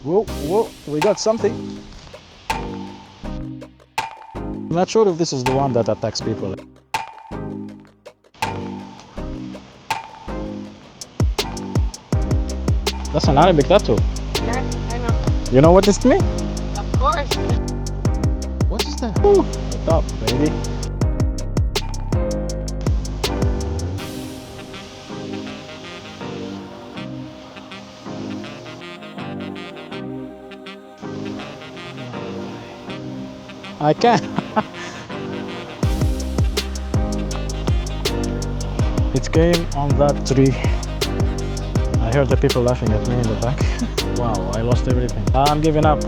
Whoa, whoa, we got something. I'm not sure if this is the one that attacks people. That's an Arabic tattoo. Yeah, I know. You know what this means? Of course. What is that? Ooh, what's up, baby? I can't. It came on that tree. I heard the people laughing at me in the back. Wow, I lost everything. I'm giving up.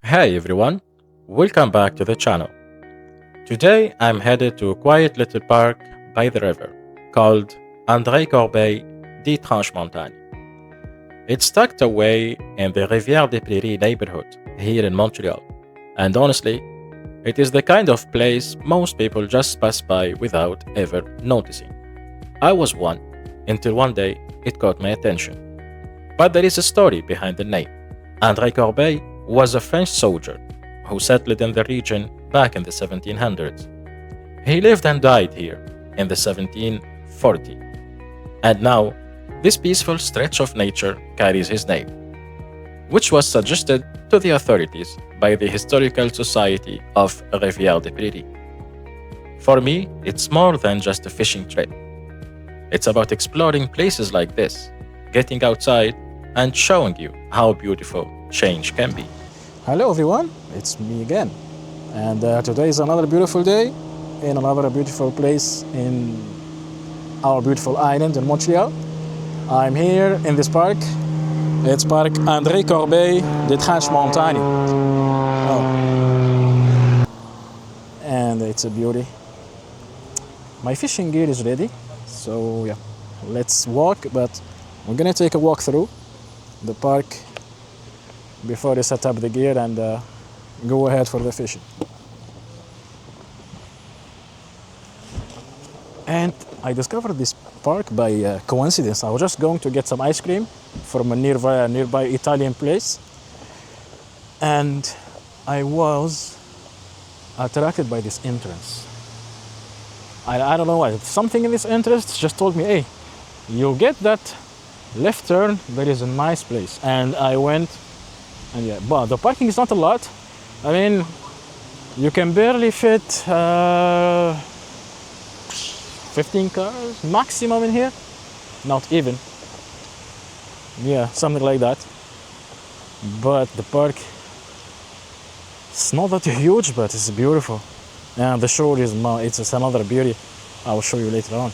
Hey everyone, welcome back to the channel. Today I'm headed to a quiet little park by the river called André Corbeil de Tranchemontagne. It's tucked away in the Rivière-des-Prairies neighborhood here in Montreal, and honestly, it is the kind of place most people just pass by without ever noticing. I was one until one day it caught my attention. But there is a story behind the name. André Corbeil was a French soldier who settled in the region back in the 1700s. He lived and died here in the 1740, and now this peaceful stretch of nature carries his name, which was suggested to the authorities by the Historical Society of Rivière-des-Prairies. For me, it's more than just a fishing trip. It's about exploring places like this, getting outside, and showing you how beautiful change can be. Hello everyone, it's me again. And today is another beautiful day in another beautiful place in our beautiful island in Montreal. I'm here in this park. It's Park André Corbeil de Tranchemontagne. Oh. And it's a beauty. My fishing gear is ready. So yeah, let's walk, but we're gonna take a walk through the park before they set up the gear and go ahead for the fishing. And I discovered this park by coincidence. I was just going to get some ice cream from a nearby Italian place, and I was attracted by this entrance. I don't know why. Something in this entrance just told me, hey, you get that left turn, there is a nice place. And I went, and yeah, but the parking is not a lot. I mean, you can barely fit 15 cars maximum in here. Not even. Yeah, something like that. But the park, it's not that huge, but it's beautiful. And the shore is it's another beauty. I will show you later on.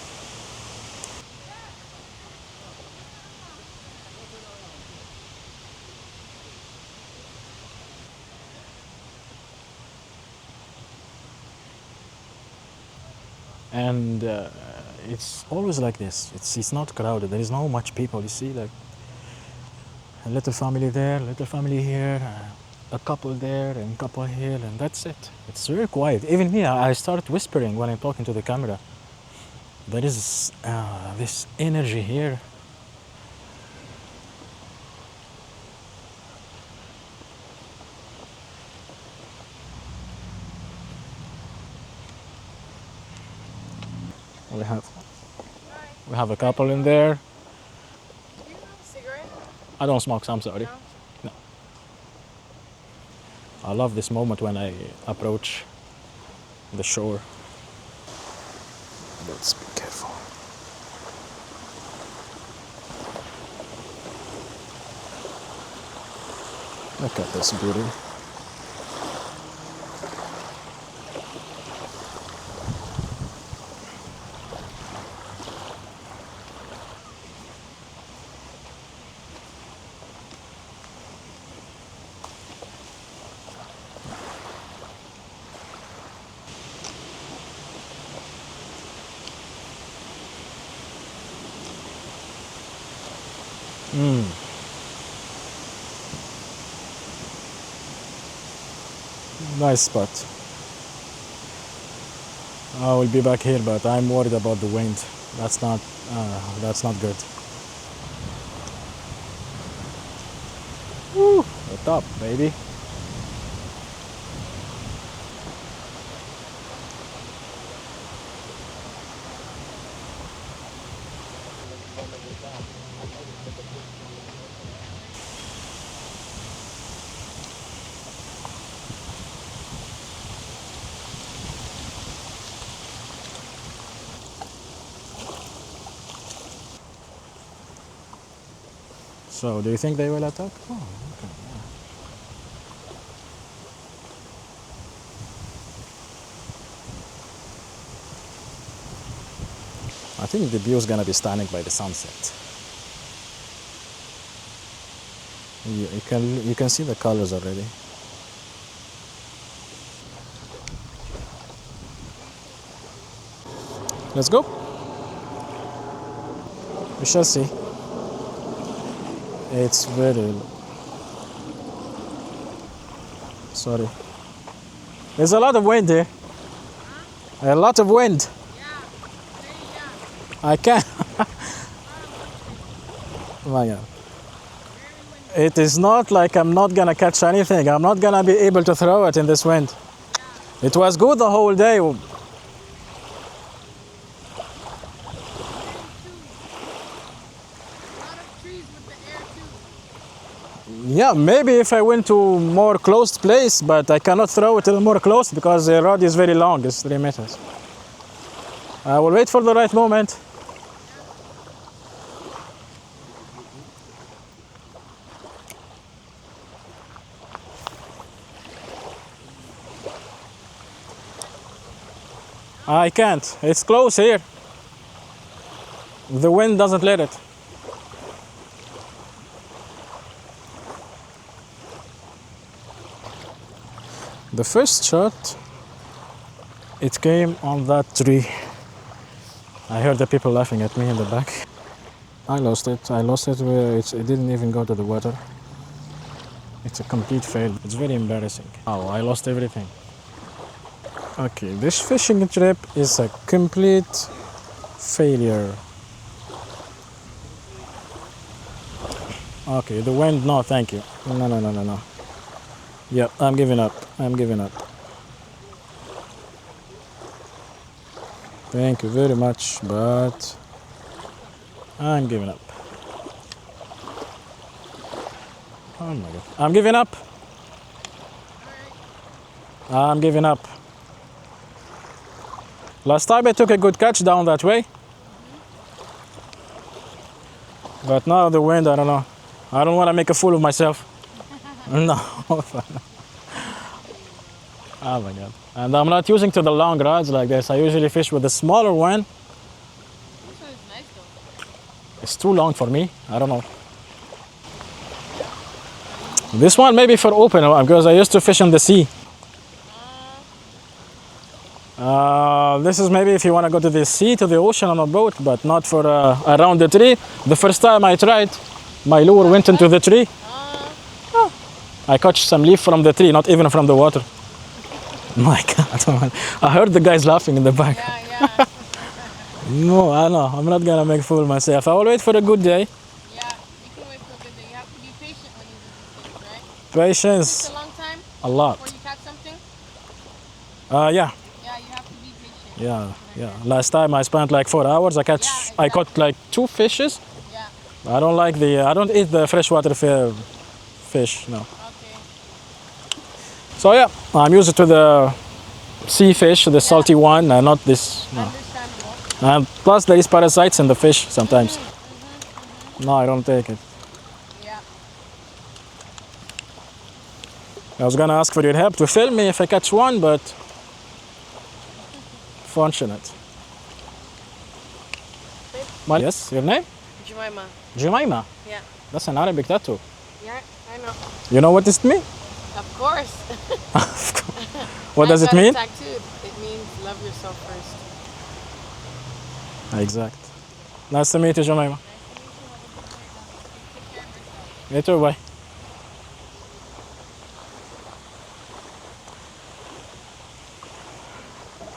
And it's always like this. It's not crowded. There is not much people. You see, like a little family there, little family here, a couple there, and a couple here, and that's it. It's very quiet. Even here, I start whispering when I'm talking to the camera. There is this energy here. We have a couple in there. Do you have a cigarette? I don't smoke, so I'm sorry. No? No. I love this moment when I approach the shore. Let's be careful. Look at this beauty. Nice spot. I will be back here, but I'm worried about the wind. That's not good. Woo, the top, baby. So, do you think they will attack? Oh, okay. I think the view is gonna be stunning by the sunset. You can see the colors already. Let's go. We shall see. It's very... Sorry. There's a lot of wind here. A lot of wind. I can't. Oh my God. It is not like I'm not gonna catch anything. I'm not gonna be able to throw it in this wind. It was good the whole day. Yeah, maybe if I went to more closed place, but I cannot throw it more close because the rod is very long, it's 3 meters. I will wait for the right moment. I can't, it's close here. The wind doesn't let it. The first shot, it came on that tree. I heard the people laughing at me in the back. I lost it where it didn't even go to the water. It's a complete fail. It's very embarrassing. Oh, I lost everything. Okay, this fishing trip is a complete failure. Okay, the wind, no, thank you. No. Yeah, I'm giving up. Thank you very much, but I'm giving up. Oh my God. I'm giving up. Last time I took a good catch down that way. But now the wind, I don't know. I don't want to make a fool of myself. No. Oh my God. And I'm not using to the long rods like this. I usually fish with the smaller one. This one is nice though. It's too long for me. I don't know. This one maybe for open because I used to fish in the sea. This is maybe if you want to go to the sea, to the ocean on a boat, but not for around the tree. The first time I tried, my lure went into the tree. I caught some leaf from the tree, not even from the water. My God, I heard the guys laughing in the back. Yeah. No, I know, I'm not gonna make a fool of myself. I will wait for a good day. Yeah, you can wait for a good day. You have to be patient when you do these things, right? Patience. It's a long time A lot. before you catch something. Yeah. Yeah, you have to be patient. Yeah. Last time I spent like 4 hours. I exactly. caught like 2 fishes. Yeah. I don't eat the freshwater fish. No. Okay. So yeah, I'm used to the sea fish, the salty one, not this. No. Understandable. And plus there is parasites in the fish sometimes. No, I don't take it. Yeah. I was gonna ask for your help to film me if I catch one, but fortunate. Yes, your name? Jemima. Jemima. Yeah. That's an Arabic tattoo. Yeah, I know. You know what this means? Of course. What does it got mean? Tattooed. It means love yourself first. Exact. Nice to meet you, Jemima. Later, bye.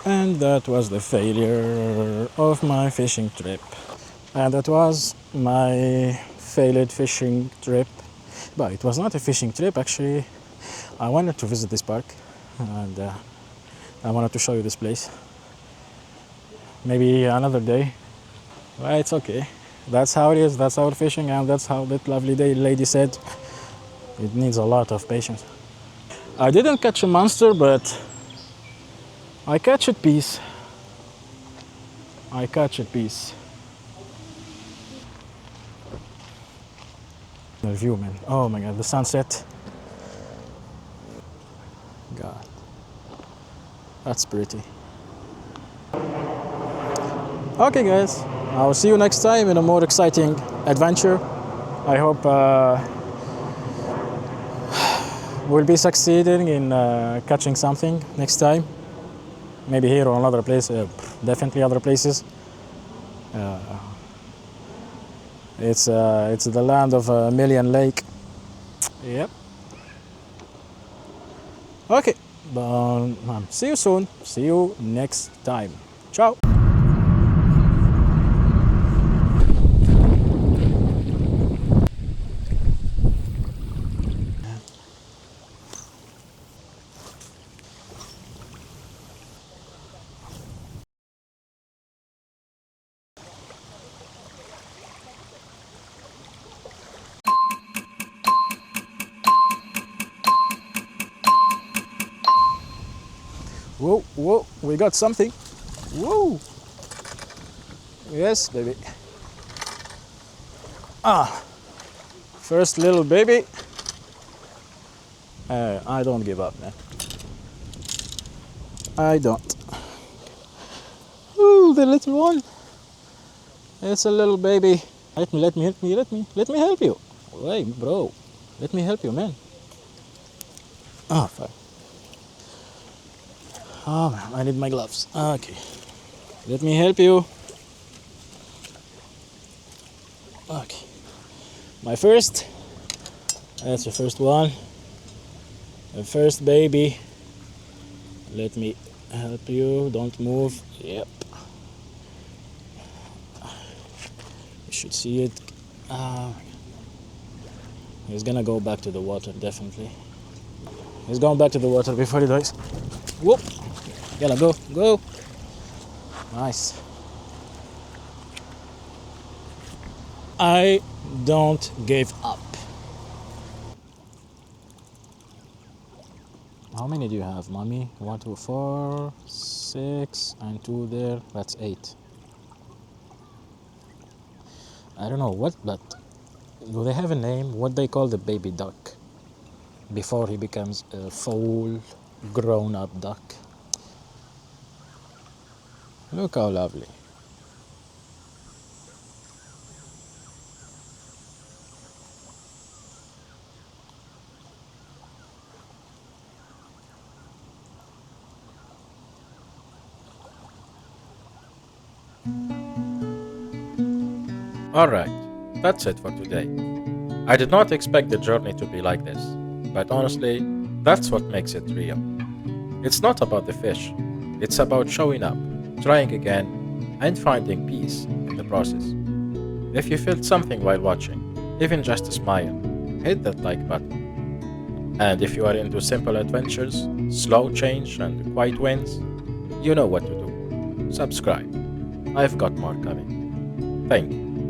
And that was the failure of my fishing trip. And that was my failed fishing trip. But it was not a fishing trip, actually. I wanted to visit this park, and I wanted to show you this place. Maybe another day. Well, it's okay. That's how it is. That's our fishing, and that's how that lovely lady said. It needs a lot of patience. I didn't catch a monster, but I catch a piece. I catch a piece. The view, man. Oh my god, the sunset. God, that's pretty. Okay, guys. I'll see you next time in a more exciting adventure. I hope we'll be succeeding in catching something next time. Maybe here or another place. Definitely other places. It's the land of a million lake. Yep. Okay. See you soon. See you next time. Ciao. Whoa, whoa, we got something. Whoa. Yes, baby. First little baby. I don't give up, man. I don't. Ooh, the little one. It's a little baby. Let me help you. Wait, bro. Let me help you, man. Oh, fuck. Oh, man, I need my gloves. Okay. Let me help you. Okay. My first. That's the first one. The first baby. Let me help you. Don't move. Yep. You should see it. He's gonna go back to the water, definitely. He's going back to the water before he dies. Whoop! Yalla, go, go! Nice. I don't give up. How many do you have, mommy? 1, 2, 4, 6, and 2 there. That's 8. I don't know what, but do they have a name? What they call the baby duck before he becomes a full grown-up duck? Look how lovely. Alright, that's it for today. I did not expect the journey to be like this, but honestly, that's what makes it real. It's not about the fish, it's about showing up, trying again, and finding peace in the process. If you felt something while watching, even just a smile, hit that like button. And if you are into simple adventures, slow change, and quiet wins, you know what to do. Subscribe. I've got more coming. Thank you.